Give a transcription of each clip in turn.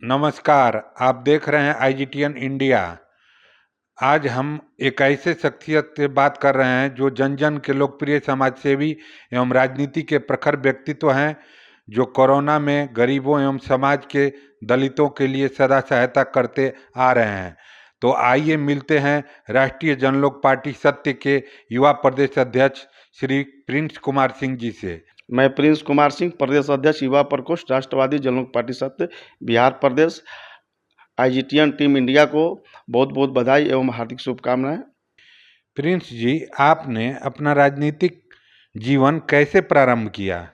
नमस्कार। आप देख रहे हैं आईजीटीएन इंडिया। आज हम एक ऐसे शख्सियत से बात कर रहे हैं जो जन जन के लोकप्रिय समाजसेवी एवं राजनीति के प्रखर व्यक्तित्व हैं, जो कोरोना में गरीबों एवं समाज के दलितों के लिए सदा सहायता करते आ रहे हैं। तो आइए मिलते हैं राष्ट्रीय जनलोक पार्टी सत्य के युवा प्रदेश अध्यक्ष श्री प्रिंस कुमार सिंह जी से। मैं प्रिंस कुमार सिंह, प्रदेश अध्यक्ष युवा प्रकोष्ठ राष्ट्रवादी जनलोक पार्टी सत्य बिहार प्रदेश। आईजीटीएन टीम इंडिया को बहुत बहुत बधाई एवं हार्दिक शुभकामनाएं। प्रिंस जी, आपने अपना राजनीतिक जीवन कैसे प्रारंभ किया?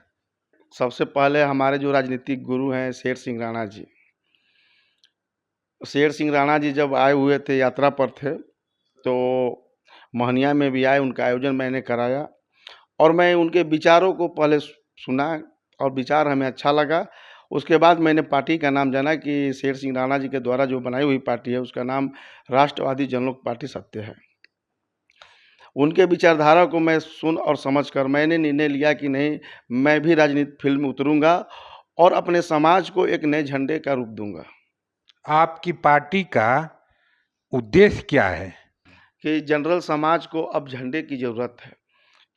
सबसे पहले हमारे जो राजनीतिक गुरु हैं शेर सिंह राणा जी। शेर सिंह राणा जी जब आए हुए थे, यात्रा पर थे, तो मोहनिया में भी आए, उनका आयोजन मैंने कराया और मैं उनके विचारों को पहले सुना और विचार हमें अच्छा लगा। उसके बाद मैंने पार्टी का नाम जाना कि शेर सिंह राणा जी के द्वारा जो बनाई हुई पार्टी है उसका नाम राष्ट्रवादी जनलोक पार्टी सत्य है। उनके विचारधारा को मैं सुन और समझकर मैंने निर्णय लिया कि नहीं, मैं भी राजनीतिक फील्ड में उतरूंगा और अपने समाज को एक नए झंडे का रूप दूंगा। आपकी पार्टी का उद्देश्य क्या है? कि जनरल समाज को अब झंडे की ज़रूरत है,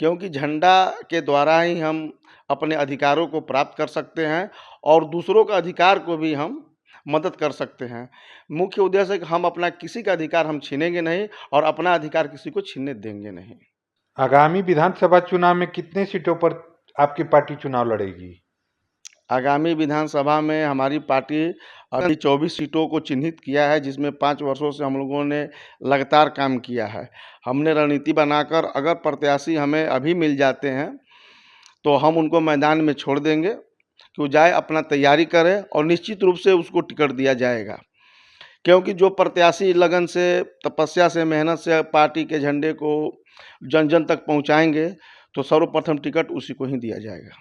क्योंकि झंडा के द्वारा ही हम अपने अधिकारों को प्राप्त कर सकते हैं और दूसरों का अधिकार को भी हम मदद कर सकते हैं। मुख्य उद्देश्य है कि हम अपना किसी का अधिकार हम छीनेंगे नहीं और अपना अधिकार किसी को छीनने देंगे नहीं। आगामी विधानसभा चुनाव में कितने सीटों पर आपकी पार्टी चुनाव लड़ेगी? आगामी विधानसभा में हमारी पार्टी अभी 24 सीटों को चिन्हित किया है, जिसमें 5 वर्षों से हम लोगों ने लगातार काम किया है। हमने रणनीति बनाकर अगर प्रत्याशी हमें अभी मिल जाते हैं तो हम उनको मैदान में छोड़ देंगे कि वो जाए अपना तैयारी करे और निश्चित रूप से उसको टिकट दिया जाएगा। क्योंकि जो प्रत्याशी लगन से, तपस्या से, मेहनत से पार्टी के झंडे को जन जन तक पहुंचाएंगे तो सर्वप्रथम टिकट उसी को ही दिया जाएगा।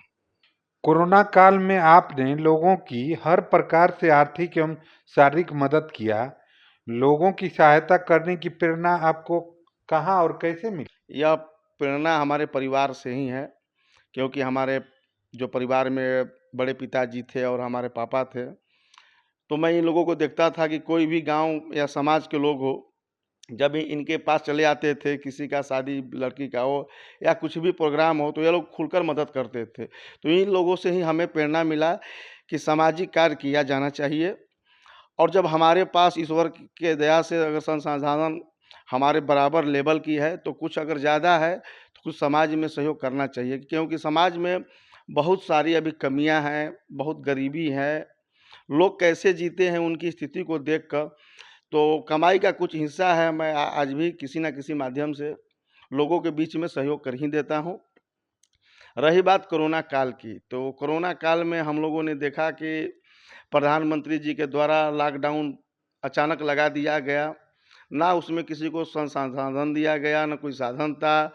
कोरोना काल में आपने लोगों की हर प्रकार से आर्थिक एवं शारीरिक मदद किया। लोगों की सहायता करने की प्रेरणा आपको कहाँ और कैसे मिली? यह प्रेरणा हमारे परिवार से ही है, क्योंकि हमारे जो परिवार में बड़े पिताजी थे और हमारे पापा थे, तो मैं इन लोगों को देखता था कि कोई भी गांव या समाज के लोग हो, जब इनके पास चले आते थे, किसी का शादी लड़की का हो या कुछ भी प्रोग्राम हो, तो ये लोग खुलकर मदद करते थे। तो इन लोगों से ही हमें प्रेरणा मिला कि सामाजिक कार्य किया जाना चाहिए और जब हमारे पास ईश्वर के दया से अगर संसाधन हमारे बराबर लेवल की है, तो कुछ अगर ज़्यादा है तो कुछ समाज में सहयोग करना चाहिए, क्योंकि समाज में बहुत सारी अभी कमियां हैं, बहुत गरीबी है। लोग कैसे जीते हैं उनकी स्थिति को देखकर, तो कमाई का कुछ हिस्सा है, मैं आज भी किसी न किसी माध्यम से लोगों के बीच में सहयोग कर ही देता हूँ। रही बात कोरोना काल की, तो कोरोना काल में हम लोगों ने देखा कि प्रधानमंत्री जी के द्वारा लॉकडाउन अचानक लगा दिया गया। ना उसमें किसी को संसाधन दिया गया, ना कोई साधन था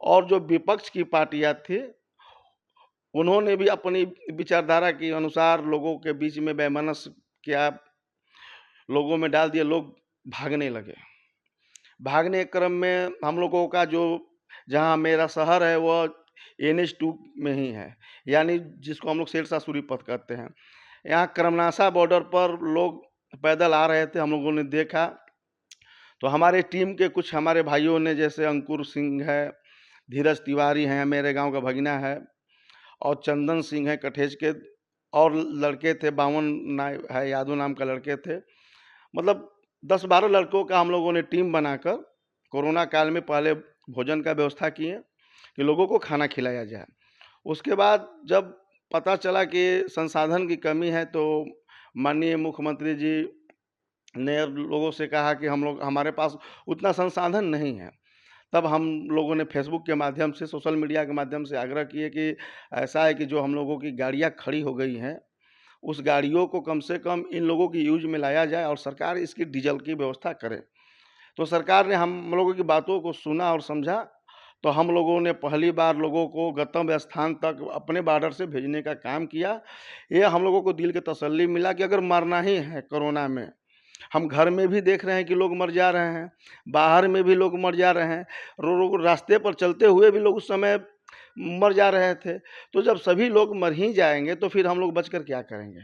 और जो विपक्ष की पार्टियाँ थी, उन्होंने भी अपनी विचारधारा के अनुसार लोगों के बीच में वैमनस्य किया, लोगों में डाल दिया, लोग भागने लगे। भागने के क्रम में हम लोगों का जो जहाँ मेरा शहर है वो NH2 में ही है, यानी जिसको हम लोग शेरशाह सूरी पथ कहते हैं। यहाँ करमनासा बॉर्डर पर लोग पैदल आ रहे थे, हम लोगों ने देखा, तो हमारे टीम के कुछ हमारे भाइयों ने, जैसे अंकुर सिंह है, धीरज तिवारी हैं, मेरे गांव का भगीना है, और चंदन सिंह है कठेज के, और लड़के थे, बावन है यादव नाम का लड़के थे। मतलब 10-12 लड़कों का हम लोगों ने टीम बनाकर कोरोना काल में पहले भोजन का व्यवस्था किए कि लोगों को खाना खिलाया जाए। उसके बाद जब पता चला कि संसाधन की कमी है, तो माननीय मुख्यमंत्री जी ने लोगों से कहा कि हमारे पास उतना संसाधन नहीं है। तब हम लोगों ने फेसबुक के माध्यम से, सोशल मीडिया के माध्यम से आग्रह किए कि ऐसा है कि जो हम लोगों की गाड़ियाँ खड़ी हो गई हैं, उस गाड़ियों को कम से कम इन लोगों की यूज में लाया जाए और सरकार इसकी डीजल की व्यवस्था करे। तो सरकार ने हम लोगों की बातों को सुना और समझा, तो हम लोगों ने पहली बार लोगों को गंतव्य स्थान तक अपने बॉर्डर से भेजने का काम किया। ये हम लोगों को दिल की तसल्ली मिला कि अगर मरना ही है कोरोना में, हम घर में भी देख रहे हैं कि लोग मर जा रहे हैं, बाहर में भी लोग मर जा रहे हैं, रास्ते पर चलते हुए भी लोग उस समय मर जा रहे थे। तो जब सभी लोग मर ही जाएंगे तो फिर हम लोग बचकर क्या करेंगे?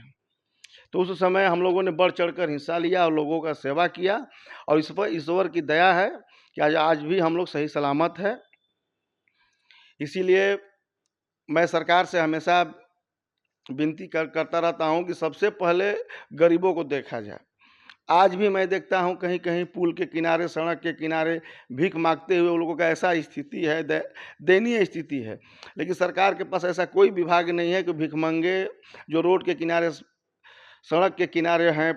तो उस समय हम लोगों ने बढ़ चढ़कर हिस्सा लिया और लोगों का सेवा किया, और इस पर ईश्वर की दया है कि आज भी हम लोग सही सलामत है। इसीलिए मैं सरकार से हमेशा विनती करता रहता हूं कि सबसे पहले गरीबों को देखा जाए। आज भी मैं देखता हूं कहीं कहीं पुल के किनारे, सड़क के किनारे भीख मांगते हुए उन लोगों का ऐसा स्थिति है, दयनीय स्थिति है। लेकिन सरकार के पास ऐसा कोई विभाग नहीं है कि भिखमंगे जो रोड के किनारे, सड़क के किनारे हैं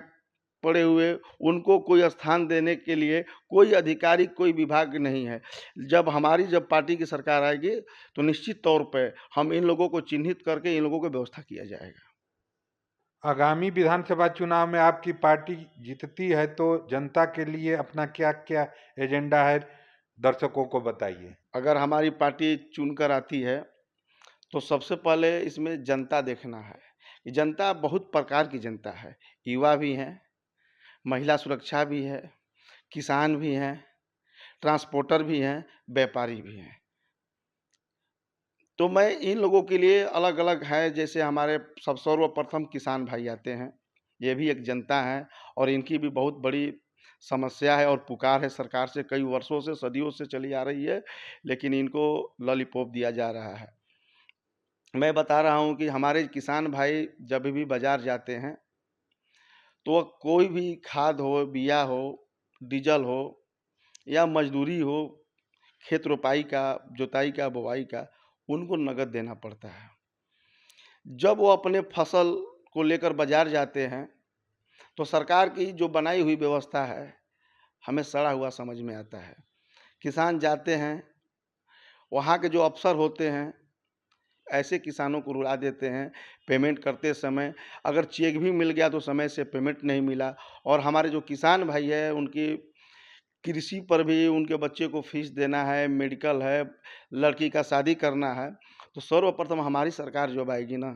पड़े हुए, उनको कोई स्थान देने के लिए कोई अधिकारी, कोई विभाग नहीं है। जब पार्टी की सरकार आएगी तो निश्चित तौर पे हम इन लोगों को चिन्हित करके इन लोगों को व्यवस्था किया जाएगा। आगामी विधानसभा चुनाव में आपकी पार्टी जीतती है तो जनता के लिए अपना क्या क्या एजेंडा है, दर्शकों को बताइए। अगर हमारी पार्टी चुनकर आती है तो सबसे पहले इसमें जनता देखना है। जनता बहुत प्रकार की जनता है, युवा भी हैं, महिला सुरक्षा भी है, किसान भी हैं, ट्रांसपोर्टर भी हैं, व्यापारी भी हैं। तो मैं इन लोगों के लिए अलग अलग है, जैसे हमारे सब सर्वप्रथम किसान भाई आते हैं, ये भी एक जनता है और इनकी भी बहुत बड़ी समस्या है और पुकार है सरकार से, कई वर्षों से, सदियों से चली आ रही है, लेकिन इनको लॉलीपॉप दिया जा रहा है। मैं बता रहा हूँ कि हमारे किसान भाई जब भी बाजार जाते हैं तो कोई भी खाद हो, बिया हो, डीजल हो या मजदूरी हो, खेत रोपाई का, जोताई का, बुवाई का, उनको नगद देना पड़ता है। जब वो अपने फसल को लेकर बाजार जाते हैं तो सरकार की जो बनाई हुई व्यवस्था है हमें सड़ा हुआ समझ में आता है। किसान जाते हैं, वहाँ के जो अफसर होते हैं ऐसे किसानों को रुला देते हैं। पेमेंट करते समय अगर चेक भी मिल गया तो समय से पेमेंट नहीं मिला, और हमारे जो किसान भाई है उनकी कृषि पर भी, उनके बच्चे को फीस देना है, मेडिकल है, लड़की का शादी करना है, तो सर्वप्रथम हमारी सरकार जब आएगी ना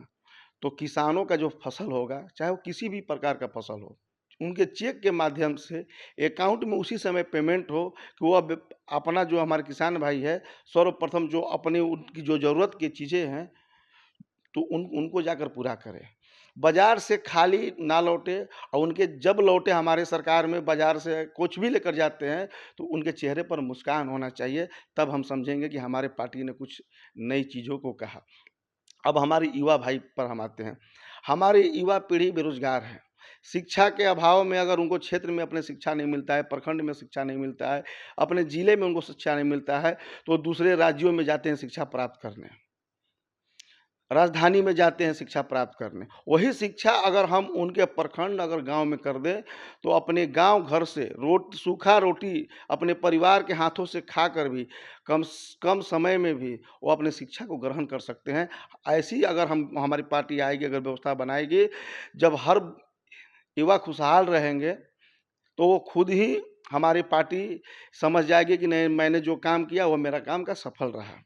तो किसानों का जो फसल होगा, चाहे वो किसी भी प्रकार का फसल हो, उनके चेक के माध्यम से अकाउंट में उसी समय पेमेंट हो कि वो अब अपना जो हमारे किसान भाई है सर्वप्रथम जो अपनी उनकी जो ज़रूरत की चीज़ें हैं तो उनको जाकर पूरा करें, बाजार से खाली ना लौटे। और उनके जब लौटे हमारे सरकार में बाजार से कुछ भी लेकर जाते हैं तो उनके चेहरे पर मुस्कान होना चाहिए, तब हम समझेंगे कि हमारे पार्टी ने कुछ नई चीज़ों को कहा। अब हमारे युवा भाई पर हम आते हैं। हमारी युवा पीढ़ी बेरोजगार है, शिक्षा के अभाव में अगर उनको क्षेत्र में अपने शिक्षा नहीं मिलता है, प्रखंड में शिक्षा नहीं मिलता है, अपने ज़िले में उनको शिक्षा नहीं मिलता है, तो दूसरे राज्यों में जाते हैं शिक्षा प्राप्त करने, राजधानी में जाते हैं शिक्षा प्राप्त करने। वही शिक्षा अगर हम उनके प्रखंड अगर गांव में कर दें तो अपने गांव घर से सूखा रोटी अपने परिवार के हाथों से खाकर भी कम समय में भी वो अपने शिक्षा को ग्रहण कर सकते हैं। ऐसी अगर हमारी पार्टी आएगी, अगर व्यवस्था बनाएगी, जब हर युवा खुशहाल रहेंगे तो वो खुद ही हमारी पार्टी समझ जाएगी कि नहीं, मैंने जो काम किया वो मेरा काम का सफल रहा।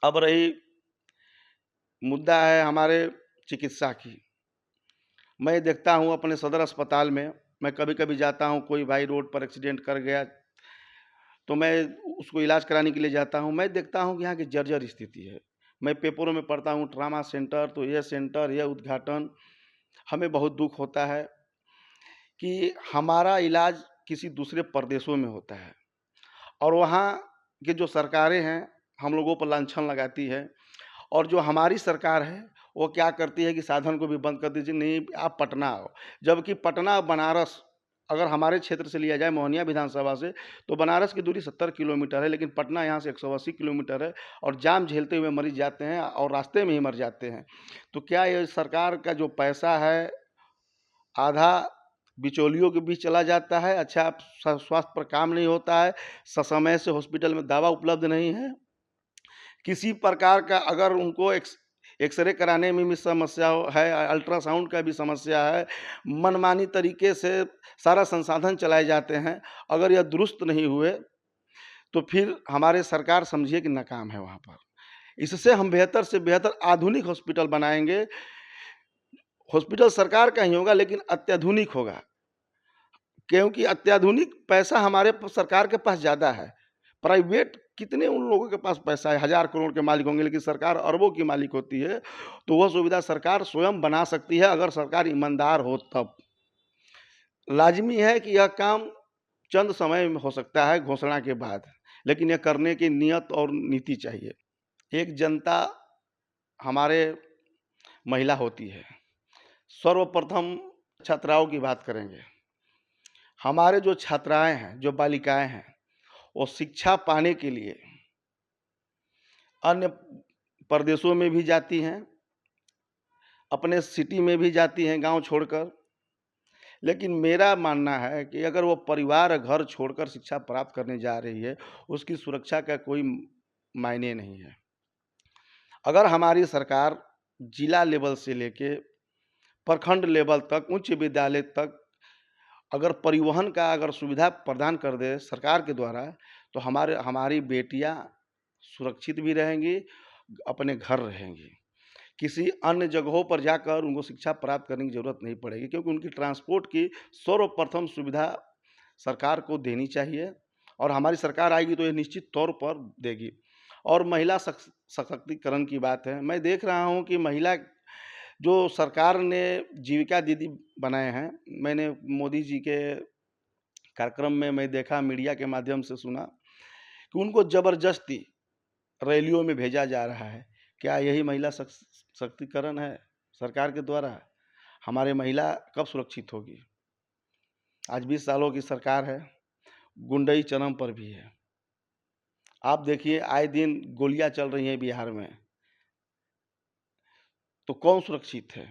अब रही मुद्दा है हमारे चिकित्सा की। मैं देखता हूँ अपने सदर अस्पताल में, मैं कभी कभी जाता हूँ, कोई भाई रोड पर एक्सीडेंट कर गया तो मैं उसको इलाज कराने के लिए जाता हूँ। मैं देखता हूँ कि यहाँ की जर्जर स्थिति है। मैं पेपरों में पढ़ता हूँ ट्रामा सेंटर, तो यह सेंटर, यह उद्घाटन, हमें बहुत दुख होता है कि हमारा इलाज किसी दूसरे प्रदेशों में होता है और वहाँ की जो सरकारें हैं हम लोगों पर लांछन लगाती है, और जो हमारी सरकार है वो क्या करती है कि साधन को भी बंद कर दीजिए, नहीं आप पटना आओ। जबकि पटना बनारस अगर हमारे क्षेत्र से लिया जाए मोहनिया विधानसभा से तो बनारस की दूरी 70 किलोमीटर है, लेकिन पटना यहाँ से 180 किलोमीटर है और जाम झेलते हुए मरीज जाते हैं और रास्ते में ही मर जाते हैं। तो क्या ये सरकार का जो पैसा है आधा बिचौलियों के बीच चला जाता है? अच्छा, स्वास्थ्य पर काम नहीं होता है, समय से हॉस्पिटल में दवा उपलब्ध नहीं है, किसी प्रकार का अगर उनको एक्सरे कराने में भी समस्या है, अल्ट्रासाउंड का भी समस्या है, मनमानी तरीके से सारा संसाधन चलाए जाते हैं, अगर यह दुरुस्त नहीं हुए तो फिर हमारे सरकार समझिए कि नाकाम है वहाँ पर। इससे हम बेहतर से बेहतर आधुनिक हॉस्पिटल बनाएंगे। हॉस्पिटल सरकार का ही होगा लेकिन अत्याधुनिक होगा, क्योंकि अत्याधुनिक पैसा हमारे सरकार के पास ज़्यादा है। प्राइवेट कितने उन लोगों के पास पैसा है, हज़ार करोड़ के मालिक होंगे, लेकिन सरकार अरबों की मालिक होती है। तो वह सुविधा सरकार स्वयं बना सकती है, अगर सरकार ईमानदार हो तब। लाज़मी है कि यह काम चंद समय में हो सकता है घोषणा के बाद, लेकिन यह करने की नियत और नीति चाहिए। एक जनता हमारे महिला होती है। सर्वप्रथम छात्राओं की बात करेंगे। हमारे जो छात्राएँ हैं, जो बालिकाएँ हैं, वो शिक्षा पाने के लिए अन्य प्रदेशों में भी जाती हैं, अपने सिटी में भी जाती हैं गाँव छोड़कर। लेकिन मेरा मानना है कि अगर वो परिवार घर छोड़कर शिक्षा प्राप्त करने जा रही है, उसकी सुरक्षा का कोई मायने नहीं है। अगर हमारी सरकार जिला लेवल से लेके प्रखंड लेवल तक, उच्च विद्यालय तक अगर परिवहन का अगर सुविधा प्रदान कर दे सरकार के द्वारा, तो हमारी बेटियाँ सुरक्षित भी रहेंगी, अपने घर रहेंगी। किसी अन्य जगहों पर जाकर उनको शिक्षा प्राप्त करने की ज़रूरत नहीं पड़ेगी, क्योंकि उनकी ट्रांसपोर्ट की सर्वप्रथम सुविधा सरकार को देनी चाहिए, और हमारी सरकार आएगी तो ये निश्चित तौर पर देगी। और महिला सशक्तिकरण की बात है, मैं देख रहा हूँ कि महिला जो सरकार ने जीविका दीदी बनाए हैं, मैंने मोदी जी के कार्यक्रम में मैं देखा, मीडिया के माध्यम से सुना कि उनको ज़बरदस्ती रैलियों में भेजा जा रहा है। क्या यही महिला सशक्तिकरण है सरकार के द्वारा? हमारी महिला कब सुरक्षित होगी? आज 20 सालों की सरकार है, गुंडई चरम पर भी है। आप देखिए, आए दिन गोलियां चल रही हैं बिहार में, तो कौन सुरक्षित है?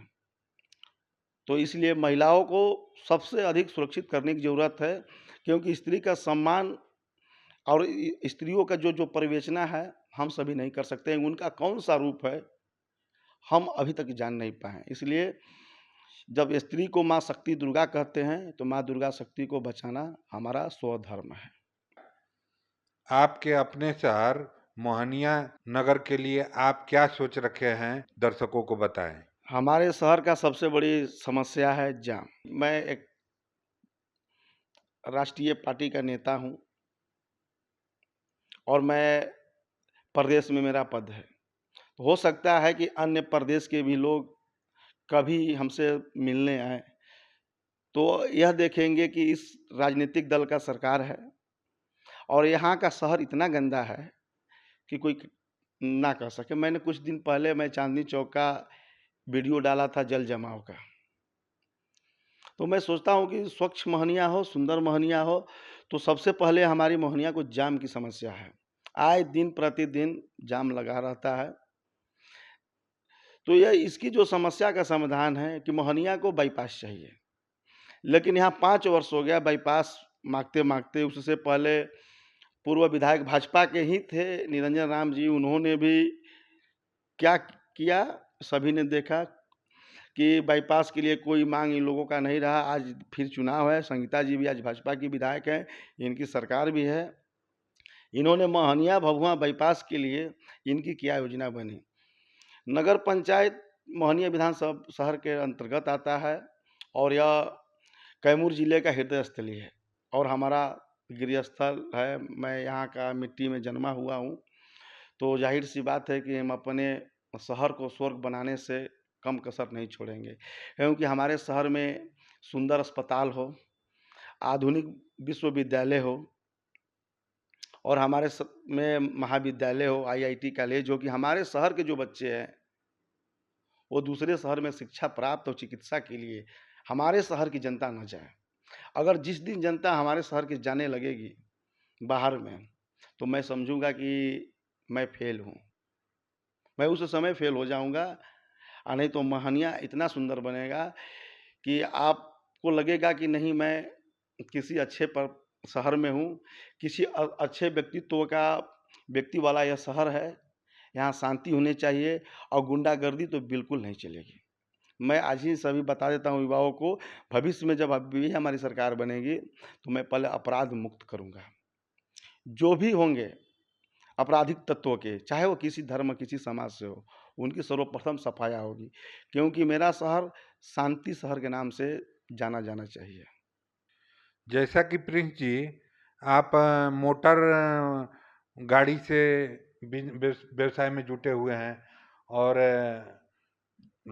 तो इसलिए महिलाओं को सबसे अधिक सुरक्षित करने की ज़रूरत है, क्योंकि स्त्री का सम्मान और स्त्रियों का जो परिवेचना है, हम सभी नहीं कर सकते। उनका कौन सा रूप है, हम अभी तक जान नहीं पाए। इसलिए जब स्त्री को माँ शक्ति दुर्गा कहते हैं, तो माँ दुर्गा शक्ति को बचाना हमारा स्वधर्म है। आपके अपने शहर मोहनिया नगर के लिए आप क्या सोच रखे हैं, दर्शकों को बताएं। हमारे शहर का सबसे बड़ी समस्या है जाम। मैं एक राष्ट्रीय पार्टी का नेता हूँ, और मैं प्रदेश में मेरा पद है। हो सकता है कि अन्य प्रदेश के भी लोग कभी हमसे मिलने आए, तो यह देखेंगे कि इस राजनीतिक दल का सरकार है, और यहाँ का शहर इतना गंदा है कि कोई ना कह सके। मैंने कुछ दिन पहले मैं चांदनी चौक का वीडियो डाला था जल जमाव का। तो मैं सोचता हूँ कि स्वच्छ मोहनिया हो, सुंदर मोहनिया हो, तो सबसे पहले हमारी मोहनिया को जाम की समस्या है। आए दिन प्रतिदिन जाम लगा रहता है। तो यह इसकी जो समस्या का समाधान है कि मोहनिया को बाईपास चाहिए। लेकिन यहाँ 5 वर्ष हो गया बाईपास माँगते-माँगते। उससे पहले पूर्व विधायक भाजपा के ही थे निरंजन राम जी, उन्होंने भी क्या किया, सभी ने देखा कि बाईपास के लिए कोई मांग इन लोगों का नहीं रहा। आज फिर चुनाव है, संगीता जी भी आज भाजपा की विधायक हैं, इनकी सरकार भी है। इन्होंने मोहनिया भभुआ बाईपास के लिए इनकी क्या योजना बनी? नगर पंचायत मोहनिया विधानसभा शहर के अंतर्गत आता है, और यह कैमूर जिले का हृदय स्थली है, और हमारा गृहस्थल है। मैं यहाँ का मिट्टी में जन्मा हुआ हूँ, तो जाहिर सी बात है कि हम अपने शहर को स्वर्ग बनाने से कम कसर नहीं छोड़ेंगे, क्योंकि हमारे शहर में सुंदर अस्पताल हो, आधुनिक विश्वविद्यालय हो, और हमारे में महाविद्यालय हो, आईआईटी कॉलेज हो, कि हमारे शहर के जो बच्चे हैं वो दूसरे शहर में शिक्षा प्राप्त और चिकित्सा के लिए हमारे शहर की जनता न जाए। अगर जिस दिन जनता हमारे शहर की जाने लगेगी बाहर में, तो मैं समझूंगा कि मैं फेल हूँ, मैं उस समय फेल हो जाऊंगा। नहीं तो मोहनिया इतना सुंदर बनेगा कि आपको लगेगा कि नहीं, मैं किसी अच्छे पर शहर में हूँ, किसी अच्छे व्यक्ति वाला यह शहर है। यहाँ शांति होनी चाहिए, और गुंडागर्दी तो बिल्कुल नहीं चलेगी। मैं आज ही सभी बता देता हूँ युवाओं को, भविष्य में जब अभी हमारी सरकार बनेगी, तो मैं पहले अपराध मुक्त करूँगा। जो भी होंगे आपराधिक तत्वों के, चाहे वो किसी धर्म किसी समाज से हो, उनकी सर्वप्रथम सफाया होगी, क्योंकि मेरा शहर शांति शहर के नाम से जाना जाना चाहिए। जैसा कि प्रिंस जी, आप मोटर गाड़ी से व्यवसाय में जुटे हुए हैं और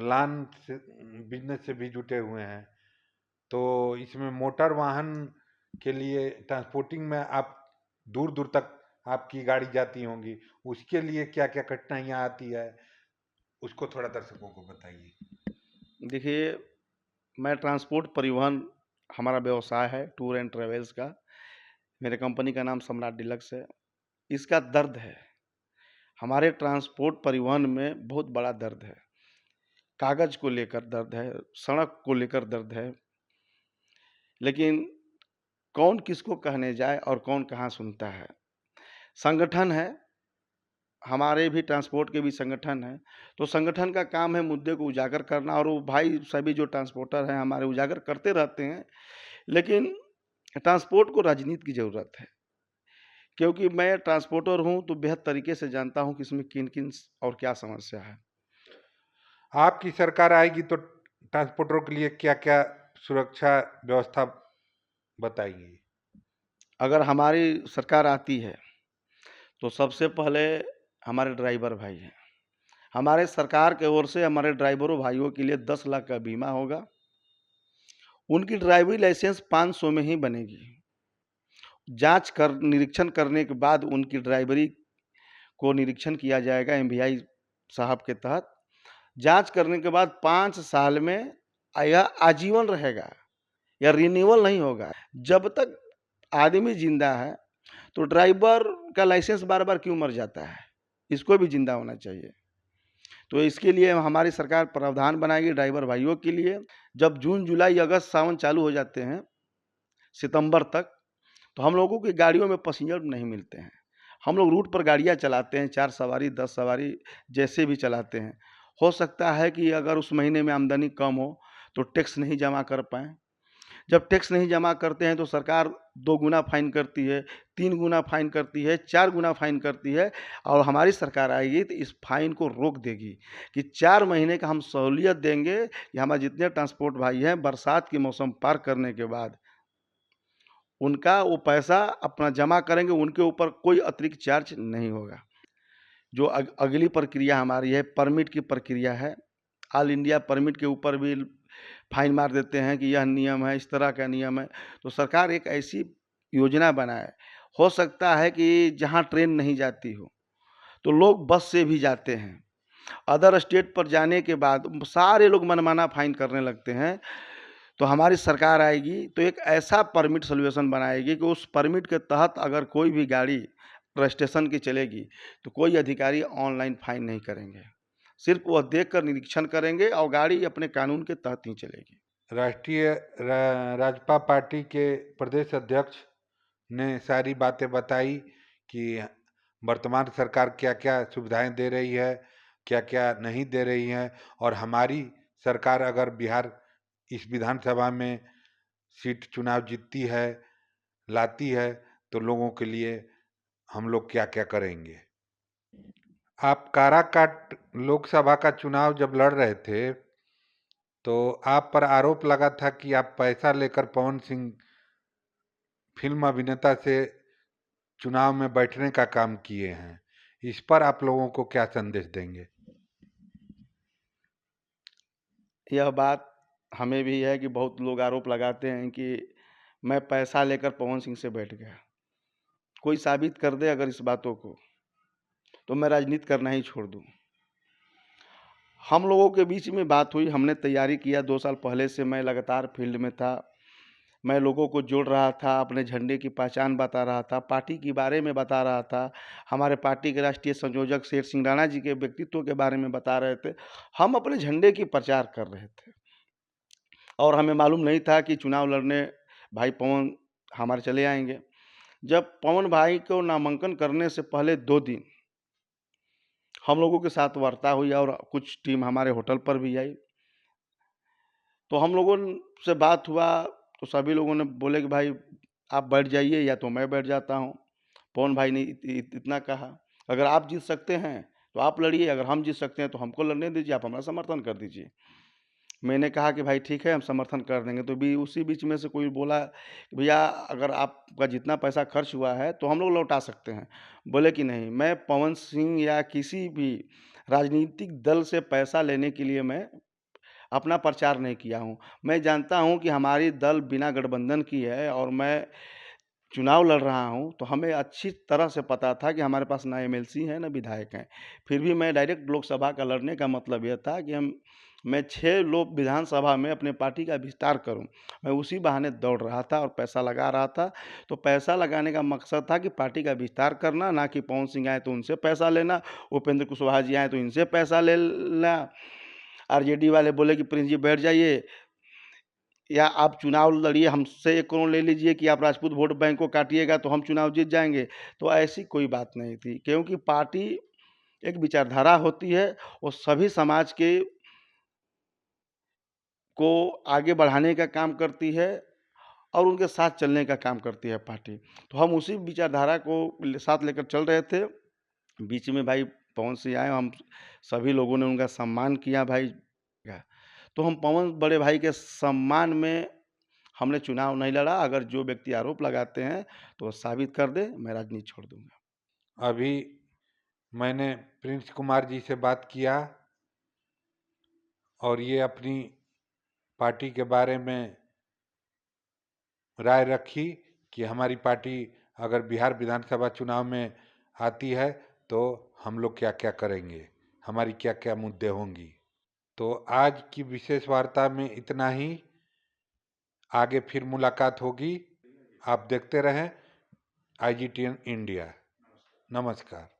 लान से बिजनेस से भी जुटे हुए हैं। तो इसमें मोटर वाहन के लिए ट्रांसपोर्टिंग में आप दूर दूर तक आपकी गाड़ी जाती होंगी, उसके लिए क्या क्या कठिनाइयाँ आती है, उसको थोड़ा दर्शकों को बताइए। देखिए, मैं ट्रांसपोर्ट परिवहन हमारा व्यवसाय है, टूर एंड ट्रेवल्स का। मेरे कंपनी का नाम सम्राट डीलक्स है। इसका दर्द है, हमारे ट्रांसपोर्ट परिवहन में बहुत बड़ा दर्द है। कागज़ को लेकर दर्द है, सड़क को लेकर दर्द है, लेकिन कौन किसको कहने जाए और कौन कहाँ सुनता है। संगठन है, हमारे भी ट्रांसपोर्ट के भी संगठन हैं, तो संगठन का काम है मुद्दे को उजागर करना, और वो भाई सभी जो ट्रांसपोर्टर हैं हमारे उजागर करते रहते हैं। लेकिन ट्रांसपोर्ट को राजनीति की ज़रूरत है, क्योंकि मैं ट्रांसपोर्टर हूँ तो बेहद तरीके से जानता हूँ कि इसमें किन-किन और क्या समस्या है। आपकी सरकार आएगी तो ट्रांसपोर्टरों के लिए क्या क्या सुरक्षा व्यवस्था बताइए। अगर हमारी सरकार आती है तो सबसे पहले हमारे ड्राइवर भाई हैं। हमारे सरकार की ओर से हमारे ड्राइवरों भाइयों के लिए 10 लाख का बीमा होगा। उनकी ड्राइविंग लाइसेंस 500 में ही बनेगी। निरीक्षण करने के बाद उनकी ड्राइवरी को निरीक्षण किया जाएगा एमवीआई साहब के तहत। जांच करने के बाद 5 साल में यह आजीवन रहेगा, या रिन्यूअल नहीं होगा। जब तक आदमी जिंदा है तो ड्राइवर का लाइसेंस बार बार क्यों मर जाता है, इसको भी जिंदा होना चाहिए। तो इसके लिए हमारी सरकार प्रावधान बनाएगी ड्राइवर भाइयों के लिए। जब जून जुलाई अगस्त सावन चालू हो जाते हैं सितंबर तक, तो हम लोगों की गाड़ियों में पैसेंजर नहीं मिलते हैं। हम लोग रूट पर गाड़ियाँ चलाते हैं, 4 सवारी 10 सवारी जैसे भी चलाते हैं। हो सकता है कि अगर उस महीने में आमदनी कम हो तो टैक्स नहीं जमा कर पाएँ। जब टैक्स नहीं जमा करते हैं तो सरकार 2 गुना फाइन करती है, 3 गुना फाइन करती है, 4 गुना फाइन करती है, और हमारी सरकार आएगी तो इस फाइन को रोक देगी कि 4 महीने का हम सहूलियत देंगे कि हमारे जितने ट्रांसपोर्ट भाई हैं बरसात के मौसम पार करने के बाद उनका वो पैसा अपना जमा करेंगे, उनके ऊपर कोई अतिरिक्त चार्ज नहीं होगा। जो अगली प्रक्रिया हमारी है, परमिट की प्रक्रिया है। ऑल इंडिया परमिट के ऊपर भी फाइन मार देते हैं कि यह नियम है, इस तरह का नियम है। तो सरकार एक ऐसी योजना बनाए, हो सकता है कि जहाँ ट्रेन नहीं जाती हो तो लोग बस से भी जाते हैं। अदर स्टेट पर जाने के बाद सारे लोग मनमाना फाइन करने लगते हैं। तो हमारी सरकार आएगी तो एक ऐसा परमिट सोल्यूशन बनाएगी कि उस परमिट के तहत अगर कोई भी गाड़ी रजिस्ट्रेशन की चलेगी तो कोई अधिकारी ऑनलाइन फाइन नहीं करेंगे, सिर्फ वह देखकर निरीक्षण करेंगे और गाड़ी अपने कानून के तहत ही चलेगी। राष्ट्रीय राजपा पार्टी के प्रदेश अध्यक्ष ने सारी बातें बताई कि वर्तमान सरकार क्या क्या सुविधाएं दे रही है, क्या क्या नहीं दे रही है, और हमारी सरकार अगर बिहार इस विधानसभा में सीट चुनाव जीतती है, लाती है, तो लोगों के लिए हम लोग क्या क्या करेंगे। आप काराकाट लोकसभा का चुनाव जब लड़ रहे थे तो आप पर आरोप लगा था कि आप पैसा लेकर पवन सिंह फिल्म अभिनेता से चुनाव में बैठने का काम किए हैं। इस पर आप लोगों को क्या संदेश देंगे। यह बात हमें भी है कि बहुत लोग आरोप लगाते हैं कि मैं पैसा लेकर पवन सिंह से बैठ गया। कोई साबित कर दे अगर इस बातों को, तो मैं राजनीति करना ही छोड़ दूं। हम लोगों के बीच में बात हुई, हमने तैयारी किया। 2 साल पहले से मैं लगातार फील्ड में था। मैं लोगों को जोड़ रहा था, अपने झंडे की पहचान बता रहा था, पार्टी के बारे में बता रहा था, हमारे पार्टी के राष्ट्रीय संयोजक शेर सिंह राणा जी के व्यक्तित्व के बारे में बता रहे थे। हम अपने झंडे की प्रचार कर रहे थे, और हमें मालूम नहीं था कि चुनाव लड़ने भाई पवन हमारे चले आएंगे। जब पवन भाई को नामांकन करने से पहले 2 दिन हम लोगों के साथ वार्ता हुई और कुछ टीम हमारे होटल पर भी आई। तो हम लोगों से बात हुआ तो सभी लोगों ने बोले कि भाई आप बैठ जाइए या तो मैं बैठ जाता हूँ। पवन भाई ने इतना कहा, अगर आप जीत सकते हैं तो आप लड़िए, अगर हम जीत सकते हैं तो हमको लड़ने दीजिए, आप हमारा समर्थन कर दीजिए। मैंने कहा कि भाई ठीक है, हम समर्थन कर देंगे। तो भी उसी बीच में से कोई बोला, भैया अगर आपका जितना पैसा खर्च हुआ है तो हम लोग लौटा सकते हैं। बोले कि नहीं, मैं पवन सिंह या किसी भी राजनीतिक दल से पैसा लेने के लिए मैं अपना प्रचार नहीं किया हूँ। मैं जानता हूँ कि हमारी दल बिना गठबंधन की है और मैं चुनाव लड़ रहा हूँ, तो हमें अच्छी तरह से पता था कि हमारे पास ना एमएलसी हैं, ना विधायक हैं। फिर भी मैं डायरेक्ट लोकसभा का लड़ने का मतलब ये था कि मैं 6 लोक विधानसभा में अपने पार्टी का विस्तार करूँ। मैं उसी बहाने दौड़ रहा था और पैसा लगा रहा था। तो पैसा लगाने का मकसद था कि पार्टी का विस्तार करना, ना कि पवन सिंह आए तो उनसे पैसा लेना, उपेंद्र कुशवाहा जी आए तो इनसे पैसा ले लेना। आरजेडी वाले बोले कि प्रिंस जी बैठ जाइए, या आप चुनाव लड़िए, हमसे 1 करोड़ ले लीजिए कि आप राजपूत वोट बैंक को काटिएगा तो हम चुनाव जीत जाएँगे। तो ऐसी कोई बात नहीं थी, क्योंकि पार्टी एक विचारधारा होती है, वो सभी समाज को आगे बढ़ाने का काम करती है और उनके साथ चलने का काम करती है पार्टी। तो हम उसी विचारधारा को साथ लेकर चल रहे थे। बीच में भाई पवन सिंह आए, हम सभी लोगों ने उनका सम्मान किया भाई। तो हम पवन बड़े भाई के सम्मान में हमने चुनाव नहीं लड़ा। अगर जो व्यक्ति आरोप लगाते हैं तो वो साबित कर दे, मैं राजनीति छोड़ दूंगा। अभी मैंने प्रिंस कुमार जी से बात किया और ये अपनी पार्टी के बारे में राय रखी कि हमारी पार्टी अगर बिहार विधानसभा चुनाव में आती है तो हम लोग क्या क्या करेंगे, हमारी क्या क्या मुद्दे होंगी। तो आज की विशेष वार्ता में इतना ही। आगे फिर मुलाकात होगी। आप देखते रहें IGTN इंडिया। नमस्कार।